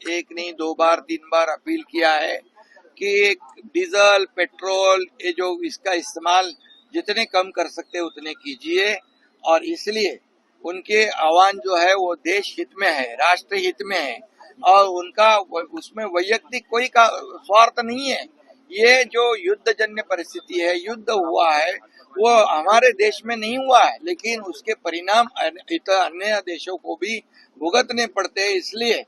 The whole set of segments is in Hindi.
एक नहीं 2 बार 3 बार अपील किया है कि डीजल पेट्रोल ये जो इसका इस्तेमाल जितने कम कर सकते उतने कीजिए। और इसलिए उनके आह्वान जो है वो देश हित में है, राष्ट्र हित में है और उनका उसमें वैयक्तिक कोई का स्वार्थ नहीं है। ये जो युद्ध जन्य परिस्थिति है, युद्ध हुआ है, वो हमारे देश में नहीं हुआ है, लेकिन उसके परिणाम अन्य देशों को भी भुगतने पड़ते हैं। इसलिए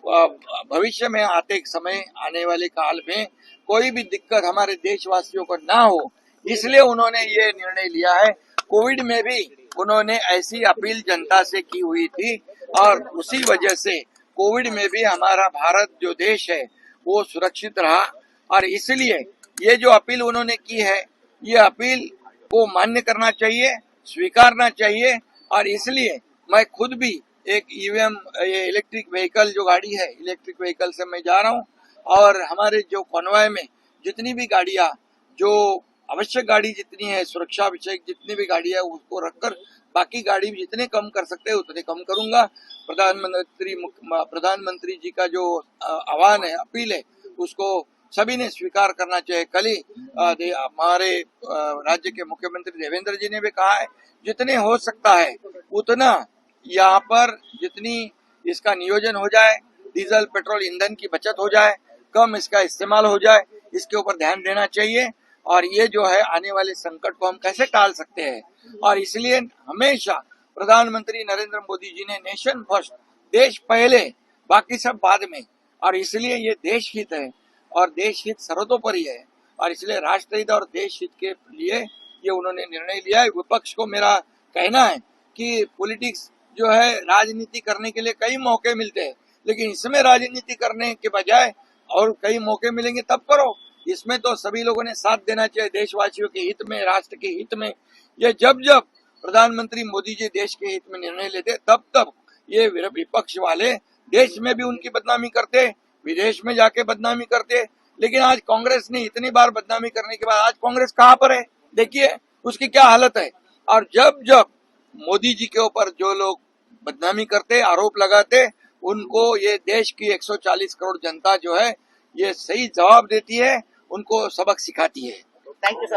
भविष्य में आने वाले काल में कोई भी दिक्कत हमारे देशवासियों को ना हो, इसलिए उन्होंने ये निर्णय लिया है। कोविड में भी उन्होंने ऐसी अपील जनता से की हुई थी और उसी वजह से कोविड में भी हमारा भारत जो देश है वो सुरक्षित रहा। और इसलिए ये जो अपील उन्होंने की है, ये अपील को मान्य करना चाहिए, स्वीकारना चाहिए। और इसलिए मैं खुद भी एक ईवीएम ये इलेक्ट्रिक व्हीकल जो गाड़ी है, इलेक्ट्रिक व्हीकल से मैं जा रहा हूँ और हमारे जो कॉन्वॉय में जितनी भी गाड़ियां जो आवश्यक गाड़ी जितनी है, सुरक्षा विषय जितनी भी गाड़ी है उसको रखकर बाकी गाड़ी जितने कम कर सकते हैं उतने कम करूंगा। प्रधानमंत्री जी का जो आह्वान है, अपील है, उसको सभी ने स्वीकार करना चाहिए। कल ही हमारे राज्य के मुख्यमंत्री देवेंद्र जी ने भी कहा है जितने हो सकता है उतना यहाँ पर जितनी इसका नियोजन हो जाए, डीजल पेट्रोल ईंधन की बचत हो जाए, कम इसका इस्तेमाल हो जाए, इसके ऊपर ध्यान देना चाहिए। और ये जो है आने वाले संकट को हम कैसे टाल सकते हैं। और इसलिए हमेशा प्रधानमंत्री नरेंद्र मोदी जी ने नेशन फर्स्ट, देश पहले बाकी सब बाद में, और इसलिए ये देश हित है और देश हित सर्वतोपरि है। और इसलिए राष्ट्र हित और देश हित के लिए ये उन्होंने निर्णय लिया है। विपक्ष को मेरा कहना है कि पॉलिटिक्स जो है राजनीति करने के लिए कई मौके मिलते हैं, लेकिन इसमें राजनीति करने के बजाय और कई मौके मिलेंगे तब करो। इसमें तो सभी लोगों ने साथ देना चाहिए, देशवासियों के हित में, राष्ट्र के हित में। ये जब जब प्रधानमंत्री मोदी जी देश के हित में निर्णय लेते तब तब ये विपक्ष वाले देश में भी उनकी बदनामी करते, विदेश में जाके बदनामी करते। लेकिन आज कांग्रेस ने इतनी बार बदनामी करने के बाद आज कांग्रेस कहाँ पर है, देखिए उसकी क्या हालत है। और जब जब मोदी जी के ऊपर जो लोग बदनामी करते, आरोप लगाते, उनको ये देश की 140 करोड़ जनता जो है ये सही जवाब देती है, उनको सबक सिखाती है। Thank you sir.